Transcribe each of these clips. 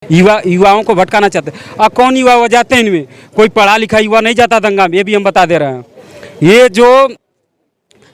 युवाओं को भटकाना चाहते हैं। अब कौन युवा जाते हैं इनमें? कोई पढ़ा लिखा युवा नहीं जाता दंगा में, ये भी हम बता दे रहे हैं। ये जो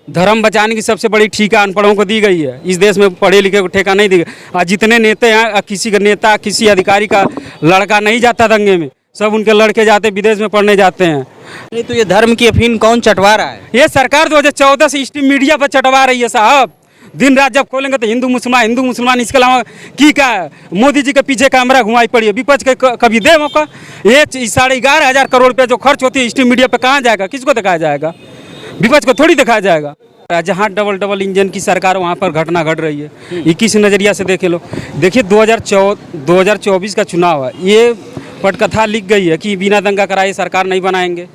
धर्म बचाने की सबसे बड़ी ठेका अनपढ़ों को दी गई है। इस देश में पढ़े लिखे को ठेका नहीं दी गई। जितने नेता हैं, किसी का नेता, किसी अधिकारी का लड़का नहीं जाता दंगे में, सब उनके लड़के जाते विदेश में पढ़ने जाते हैं। नहीं तो ये धर्म की अफीम कौन चटवा रहा है? ये सरकार 2014 से स्ट्रीम मीडिया पर चटवा रही है साहब। दिन रात जब खोलेंगे तो हिंदू मुसलमान इसके अलावा की क्या है? मोदी जी के पीछे कैमरा घुमाई पड़ी है। विपक्ष के कभी दे मौका? ये 11,500 करोड़ रुपये जो खर्च होती है स्ट्रीम मीडिया पर, कहाँ जाएगा? किसको दिखाया जाएगा? विपक्ष को थोड़ी दिखाया जाएगा। जहाँ डबल इंजन की सरकार, वहाँ पर घटना घट रही है। 21 नज़रिया से देखे लो। देखिए 2024 का चुनाव है, ये पटकथा लिख गई है कि बिना दंगा कराए सरकार नहीं बनाएंगे।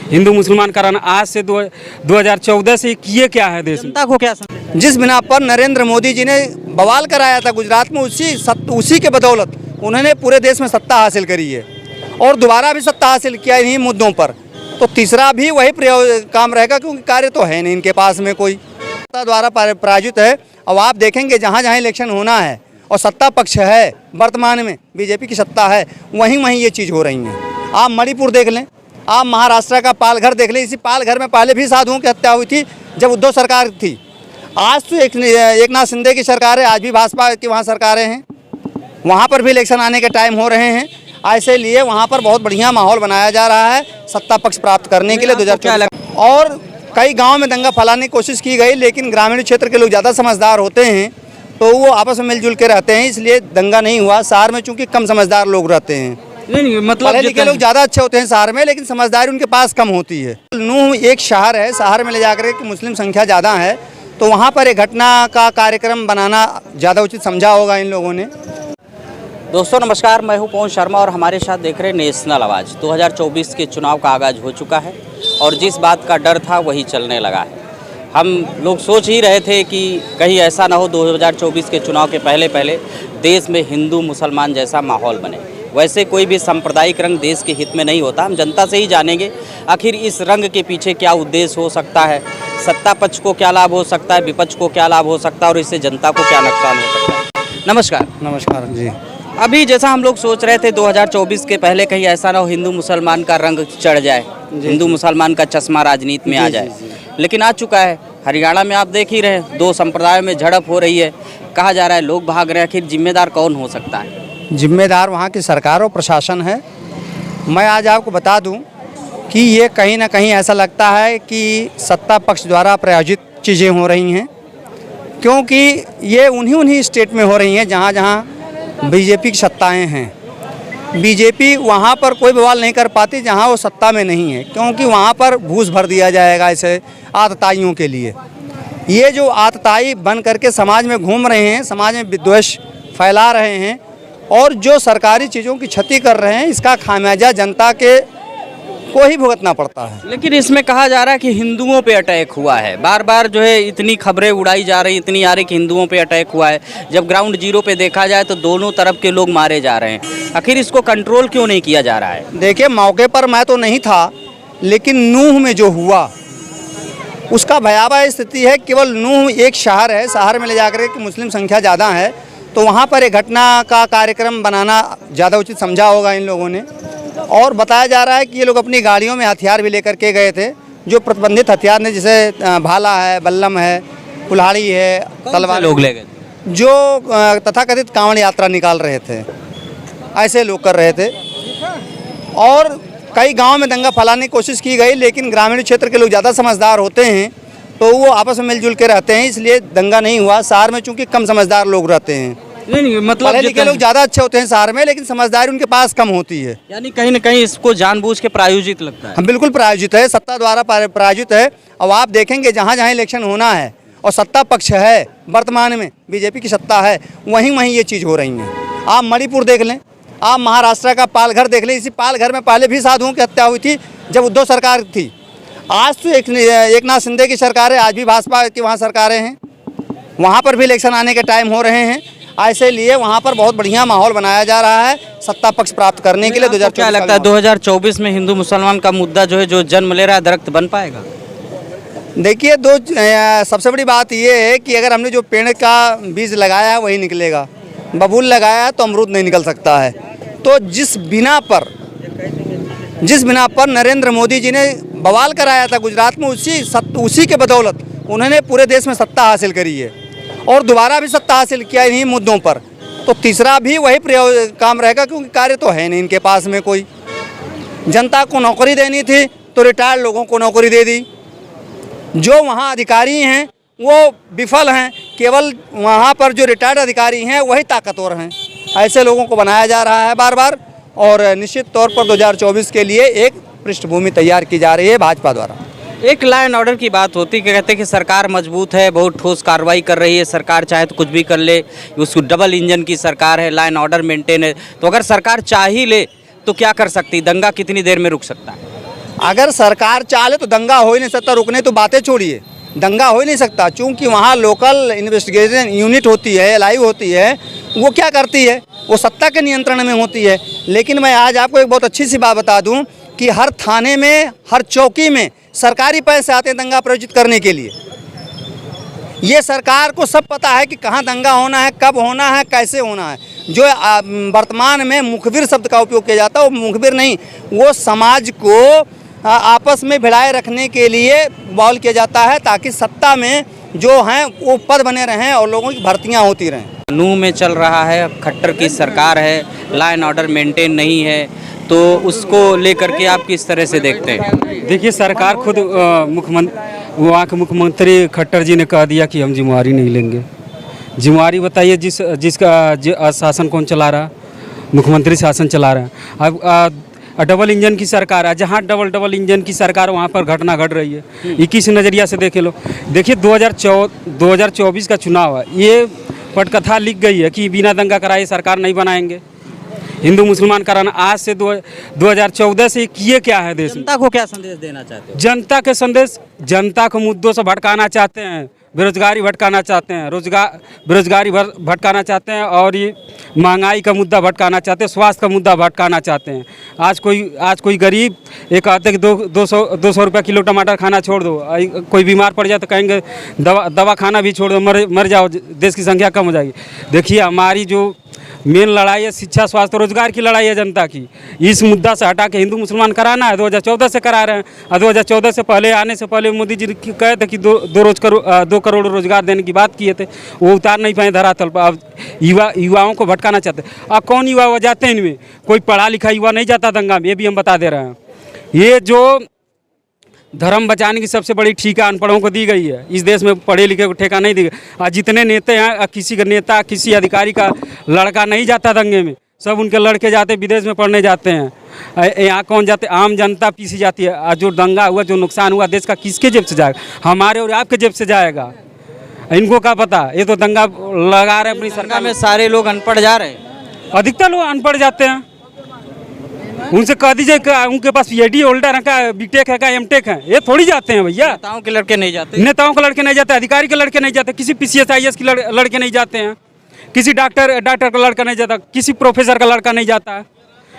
हिंदू मुसलमान कराना आज से 2014 से किए क्या है देश में? जनता को क्या जिस बिना पर नरेंद्र मोदी जी ने बवाल कराया था गुजरात में, उसी के बदौलत उन्होंने पूरे देश में सत्ता हासिल करी है और दोबारा भी सत्ता हासिल किया इन्हीं मुद्दों पर। तो तीसरा भी वही काम रहेगा, क्योंकि कार्य तो है नहीं इनके पास में कोई। सत्ता द्वारा पराजित है। अब आप देखेंगे जहाँ जहाँ इलेक्शन होना है और सत्ता पक्ष है, वर्तमान में बीजेपी की सत्ता है, वहीं ये चीज़ हो रही है। आप मणिपुर देख लें, आप महाराष्ट्र का पालघर देख लें। इसी पालघर में पहले भी साधुओं की हत्या हुई थी जब उद्धव सरकार थी। आज तो एकनाथ शिंदे की सरकार है, आज भी भाजपा की वहाँ सरकारें हैं। वहाँ पर भी इलेक्शन आने के टाइम हो रहे हैं। ऐसे लिए वहाँ पर बहुत बढ़िया माहौल बनाया जा रहा है सत्ता पक्ष प्राप्त करने के लिए 2024। और कई गाँव में दंगा फैलाने की कोशिश की गई, लेकिन ग्रामीण क्षेत्र के लोग ज़्यादा समझदार होते हैं तो वो आपस में मिलजुल के रहते हैं, इसलिए दंगा नहीं हुआ। शहर में चूँकि कम समझदार लोग रहते हैं। नहीं मतलब पढ़े लिखे लोग ज़्यादा अच्छे होते हैं शहर में, लेकिन समझदारी उनके पास कम होती है। नूह एक शहर है, शहर में ले जाकर के मुस्लिम संख्या ज़्यादा है, तो वहाँ पर एक घटना का कार्यक्रम बनाना ज़्यादा उचित समझा होगा इन लोगों ने। दोस्तों नमस्कार, मैं हूं पवन शर्मा और हमारे साथ देख रहे हैं नेशनल आवाज़। 2024 के चुनाव का आगाज़ हो चुका है और जिस बात का डर था वही चलने लगा है। हम लोग सोच ही रहे थे कि कहीं ऐसा ना हो 2024 के चुनाव के पहले देश में हिंदू मुसलमान जैसा माहौल बने। वैसे कोई भी सांप्रदायिक रंग देश के हित में नहीं होता। हम जनता से ही जानेंगे आखिर इस रंग के पीछे क्या उद्देश्य हो सकता है, सत्ता पक्ष को क्या लाभ हो सकता है, विपक्ष को क्या लाभ हो सकता है और इससे जनता को क्या नुकसान हो सकता है। नमस्कार। नमस्कार जी। अभी जैसा हम लोग सोच रहे थे 2024 के पहले कहीं ऐसा ना हो हिंदू मुसलमान का रंग चढ़ जाए, हिंदू मुसलमान का चश्मा राजनीति में आ जाए, लेकिन आ चुका है। हरियाणा में आप देख ही रहे हैं, दो संप्रदायों में झड़प हो रही है। कहा जा रहा है लोग भाग रहे हैं। आखिर जिम्मेदार कौन हो सकता है? जिम्मेदार वहाँ की सरकार और प्रशासन है। मैं आज आपको बता दूं कि ये कहीं ना कहीं ऐसा लगता है कि सत्ता पक्ष द्वारा प्रायोजित चीज़ें हो रही हैं, क्योंकि ये उन्हीं स्टेट में हो रही हैं जहाँ जहाँ बीजेपी की सत्ताएं हैं। बीजेपी वहाँ पर कोई बवाल नहीं कर पाती जहाँ वो सत्ता में नहीं है, क्योंकि वहाँ पर घूस भर दिया जाएगा ऐसे आतताइयों के लिए। ये जो आतताई बन करके समाज में घूम रहे हैं, समाज में विद्वेष फैला रहे हैं और जो सरकारी चीज़ों की क्षति कर रहे हैं, इसका खामियाजा जनता के को ही भुगतना पड़ता है। लेकिन इसमें कहा जा रहा है कि हिंदुओं पे अटैक हुआ है। बार बार जो है इतनी खबरें उड़ाई जा रही, इतनी आ रही कि हिंदुओं पे अटैक हुआ है। जब ग्राउंड जीरो पे देखा जाए तो दोनों तरफ के लोग मारे जा रहे हैं। आखिर इसको कंट्रोल क्यों नहीं किया जा रहा है? देखिए, मौके पर मैं तो नहीं था, लेकिन नूह में जो हुआ उसका भयावह स्थिति है। केवल नूह एक शहर है, शहर में ले जाकर के मुस्लिम संख्या ज़्यादा है, तो वहाँ पर एक घटना का कार्यक्रम बनाना ज़्यादा उचित समझा होगा इन लोगों ने। और बताया जा रहा है कि ये लोग अपनी गाड़ियों में हथियार भी लेकर के गए थे, जो प्रतिबंधित हथियार ने, जैसे भाला है, बल्लम है, कुल्हाड़ी है, तलवार। लोग ले गए जो तथाकथित कांवड़ यात्रा निकाल रहे थे, ऐसे लोग कर रहे थे। और कई गाँव में दंगा फैलाने की कोशिश की गई, लेकिन ग्रामीण क्षेत्र के लोग ज़्यादा समझदार होते हैं तो वो आपस में मिलजुल के रहते हैं, इसलिए दंगा नहीं हुआ। शहर में चूँकि कम समझदार लोग रहते हैं। नहीं मतलब पढ़े लिखे लोग ज़्यादा अच्छे होते हैं शहर में, लेकिन समझदारी उनके पास कम होती है। यानी कहीं ना कहीं इसको जानबूझ के प्रायोजित लगता है। हम बिल्कुल प्रायोजित है, सत्ता द्वारा प्रायोजित है। अब आप देखेंगे जहाँ जहाँ इलेक्शन होना है और सत्ता पक्ष है, वर्तमान में बीजेपी की सत्ता है, वहीं ये चीज़ हो रही है। आप मणिपुर देख लें, आप महाराष्ट्र का पालघर देख लें। इसी पालघर में पहले भी साधुओं की हत्या हुई थी जब उद्धव सरकार थी। आज तो एकनाथ शिंदे की सरकार है, आज भी भाजपा की वहाँ सरकारें हैं। वहाँ पर भी इलेक्शन आने के टाइम हो रहे हैं। ऐसे लिए वहाँ पर बहुत बढ़िया माहौल बनाया जा रहा है सत्ता पक्ष प्राप्त करने के लिए। 2024 क्या लगता है 2024 में हिंदू मुसलमान का मुद्दा जो है, जो जन्म ले रहा है, दरख्त बन पाएगा? देखिए, सबसे बड़ी बात ये है कि अगर हमने जो पेड़ का बीज लगाया है वही निकलेगा। बबूल लगाया तो अमरूद नहीं निकल सकता है। तो जिस बिना पर नरेंद्र मोदी जी ने बवाल कराया था गुजरात में, उसी के बदौलत उन्होंने पूरे देश में सत्ता हासिल करी है और दोबारा भी सत्ता हासिल किया इन्हीं मुद्दों पर। तो तीसरा भी वही काम रहेगा, क्योंकि कार्य तो है नहीं इनके पास में कोई। जनता को नौकरी देनी थी तो रिटायर्ड लोगों को नौकरी दे दी। जो वहाँ अधिकारी हैं वो विफल हैं, केवल वहाँ पर जो रिटायर्ड अधिकारी हैं वही ताकतवर हैं। ऐसे लोगों को बनाया जा रहा है बार बार, और निश्चित तौर पर 2024 के लिए एक पृष्ठभूमि तैयार की जा रही है भाजपा द्वारा। एक लॉ एंड ऑर्डर की बात होती है कि कहते हैं कि सरकार मजबूत है, बहुत ठोस कार्रवाई कर रही है, सरकार चाहे तो कुछ भी कर ले, उसको डबल इंजन की सरकार है, लॉ एंड ऑर्डर मेंटेन है। तो अगर सरकार चाह ही ले तो क्या कर सकती, दंगा कितनी देर में रुक सकता है? अगर सरकार चाहे तो दंगा हो ही नहीं सकता, रुकने तो बातें छोड़िए, दंगा हो ही नहीं सकता। चूँकि वहाँ लोकल इन्वेस्टिगेशन यूनिट होती है, LIU होती है, वो क्या करती है, वो सत्ता के नियंत्रण में होती है। लेकिन मैं आज आपको एक बहुत अच्छी सी बात बता दूं कि हर थाने में, हर चौकी में सरकारी पैसे आते हैं दंगा प्रायोजित करने के लिए। ये सरकार को सब पता है कि कहाँ दंगा होना है, कब होना है, कैसे होना है। जो वर्तमान में मुखबिर शब्द का उपयोग किया जाता है, वो मुखबिर नहीं, वो समाज को आपस में भिड़ाए रखने के लिए बॉल किया जाता है, ताकि सत्ता में जो हैं वो पद बने रहें और लोगों की भर्तियाँ होती रहें। नूह में चल रहा है, खट्टर की सरकार है, लॉ एंड ऑर्डर मेंटेन नहीं है, तो उसको लेकर के आप किस तरह से देखते हैं? देखिए, सरकार खुद वहाँ के मुख्यमंत्री खट्टर जी ने कह दिया कि हम जिम्मेवारी नहीं लेंगे। जिम्मेवारी बताइए, जिसका शासन कौन चला रहा? मुख्यमंत्री शासन चला रहा है। अब डबल इंजन की सरकार है, जहाँ डबल इंजन की सरकार वहाँ पर घटना घट रही है। 21 नज़रिया से देखे लो। देखिए 2024 का चुनाव है, ये पटकथा लिख गई है कि बिना दंगा कराए सरकार नहीं बनाएंगे, हिंदू मुसलमान कराना। आज से 2014 से किए क्या है देश में? जनता को क्या संदेश देना चाहते हो? जनता के संदेश, जनता को मुद्दों से भटकाना चाहते हैं, बेरोजगारी भटकाना चाहते हैं, बेरोजगारी भटकाना चाहते हैं, और ये महंगाई का मुद्दा भटकाना चाहते हैं, स्वास्थ्य का मुद्दा भटकाना चाहते हैं। आज कोई गरीब एक आते कि 200 रुपये किलो टमाटर खाना छोड़ दो, कोई बीमार पड़ जाए तो कहेंगे दवा खाना भी छोड़ दो, मर जाओ, देश की संख्या कम हो जाएगी। देखिए, हमारी जो मेन लड़ाई है शिक्षा, स्वास्थ्य, रोजगार की लड़ाई है जनता की। इस मुद्दा से हटा के हिंदू मुसलमान कराना है, 2014 से करा रहे हैं। और 2014 से पहले आने से पहले मोदी जी कहे थे कि 2 करोड़ रोजगार देने की बात किए थे, वो उतार नहीं पाए धरातल पर। अब युवाओं को भटकाना चाहते हैं। अब कौन युवा जाते हैं इनमें? कोई पढ़ा लिखा युवा नहीं जाता दंगा में, ये भी हम बता दे रहे हैं। ये जो धर्म बचाने की सबसे बड़ी ठेका अनपढ़ों को दी गई है, इस देश में पढ़े लिखे को ठेका नहीं दी गई। और जितने नेता हैं, किसी का नेता, किसी अधिकारी का लड़का नहीं जाता दंगे में, सब उनके लड़के जाते विदेश में पढ़ने जाते हैं। यहाँ कौन जाते? आम जनता पीसी जाती है। और जो दंगा हुआ, जो नुकसान हुआ देश का, किसके जेब से जाएगा? हमारे और आपके जेब से जाएगा। इनको क्या पता? ये तो दंगा लगा रहे अपनी सरकार में। सारे लोग अनपढ़ जा रहे हैं, अधिकतर लोग अनपढ़ जाते हैं। उनसे कह दीजिए कि उनके पास PhD होल्डर है, का BTech है, का MTech है, ये थोड़ी जाते हैं भैया। नेताओं के लड़के नहीं जाते, नेताओं के लड़के नहीं जाते, अधिकारी के लड़के नहीं जाते, किसी PCS IAS के लड़के नहीं जाते हैं, किसी डॉक्टर का लड़का नहीं जाता, किसी प्रोफेसर का लड़का नहीं जाता है।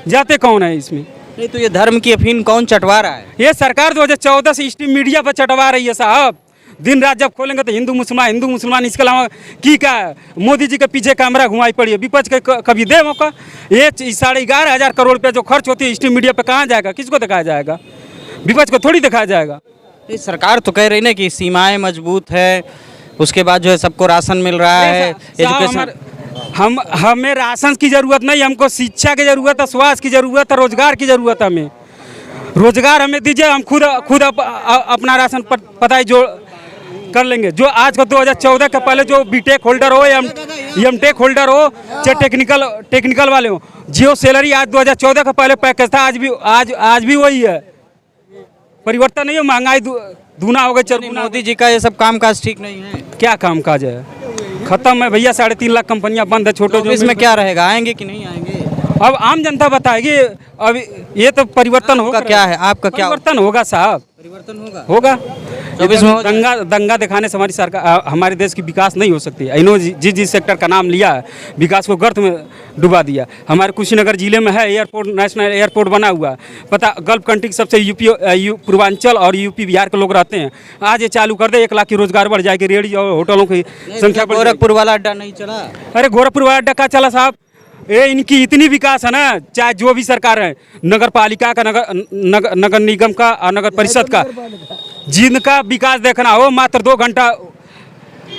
जाते कौन है इसमें? नहीं तो ये धर्म की अफीम कौन चटवा रहा है? ये सरकार 2014 से स्ट्रीम मीडिया पर चटवा रही है साहब। दिन रात जब खोलेंगे तो हिंदू मुसलमान, इसके अलावा की क्या है? मोदी जी के पीछे कैमरा घुमाई पड़ी है, विपक्ष के कभी दे मौका। ये 11,500 करोड़ रुपये जो खर्च होती है स्ट्रीम मीडिया पे, कहाँ जाएगा? किसको दिखाया जाएगा? विपक्ष को थोड़ी दिखाया जाएगा। इस सरकार तो कह रही ना कि सीमाएं मजबूत है, उसके बाद जो है सबको राशन मिल रहा है, एजुकेशन। हमें राशन की ज़रूरत नहीं, हमको शिक्षा की ज़रूरत है, स्वास्थ्य की ज़रूरत है, रोजगार की ज़रूरत है। हमें रोजगार हमें दीजिए, हम खुद अपना राशन पता जो कर लेंगे। जो आज का 2014 के पहले जो BTech होल्डर हो या MTech होल्डर हो, चाहे टेक्निकल वाले हो, जियो सैलरी आज 2014 का पहले पैकेज था, आज भी वही है। परिवर्तन नहीं है, महंगाई दूना हो गई। मोदी जी का ये सब कामकाज ठीक नहीं है। क्या कामकाज है? खत्म है भैया, 3.5 लाख कंपनियां बंद है। छोटे जो इसमें क्या रहेगा, आएंगे कि नहीं आएंगे? अब आम जनता बताएगी। अब ये तो परिवर्तन होगा। क्या है आपका? क्या परिवर्तन होगा साहब, परिवर्तन होगा? 24 में हो जाए। दंगा दंगा दिखाने से हमारी सरकार हमारे देश की विकास नहीं हो सकती। इन्होंने जिस सेक्टर का नाम लिया है, विकास को गर्त में डुबा दिया। हमारे कुशीनगर जिले में है एयरपोर्ट, नेशनल एयरपोर्ट बना हुआ है। पता गल्फ कंट्री के सबसे पूर्वांचल और यूपी बिहार के लोग रहते हैं। आज ये चालू कर दे, 1 लाख की रोजगार बढ़ जाएगी, रेडी और होटलों की संख्या बढ़ जाएगी। गोरखपुर वाला अड्डा नहीं चला। अरे गोरखपुर वाला अड्डा का चला साहब, ये इनकी इतनी विकास है ना, चाहे जो भी सरकार है, नगर पालिका का, नगर निगम का और नगर परिषद का, जिनका विकास देखना हो, मात्र 2 घंटा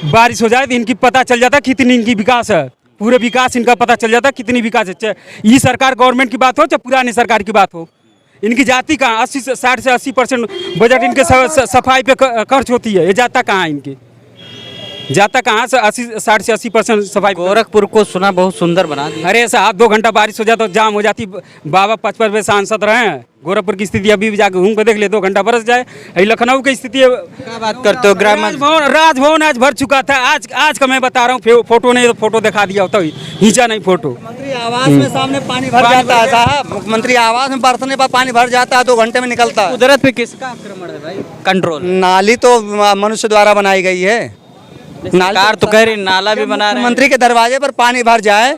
बारिश हो जाए तो इनकी पता चल जाता कितनी इनकी विकास है। पूरे विकास इनका पता चल जाता कितनी विकास है। चाहे ये सरकार गवर्नमेंट की बात हो चाहे पुरानी सरकार की बात हो, इनकी जाति कहाँ 60 से 80% बजट इनके सफाई पे खर्च होती है। ये जाता कहाँ है इनकी, जाता कहाँ से 60 से 80% सफाई। गोरखपुर को सुना बहुत सुंदर बना दिया। अरे साहब 2 घंटा बारिश हो जाए तो जाम हो जाती। बाबा 55 में सांसद रहे हैं। गोरखपुर की स्थिति अभी भी जाकर घूम के देख ले, 2 घंटा बरस जाए। लखनऊ की स्थिति क्या बात करते हो? राजभवन आज भर चुका था। आज का मैं बता रहा हूँ, फोटो नहीं तो फोटो दिखा दिया होता, खींचा नहीं फोटो। मुख्यमंत्री आवास में सामने पानी भर जाता है साहब। मुख्यमंत्री आवास में बरसने पर पानी भर जाता है, 2 घंटे में निकलता है। कुदरत पे किसका आक्रमण है भाई? कंट्रोल नाली तो मनुष्य द्वारा बनाई गई है। सरकार तो कह रही नाला भी बना रहे हैं। मंत्री के दरवाजे पर पानी भर जाए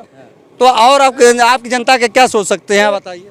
तो और आपकी जनता के क्या सोच सकते हैं बताइए।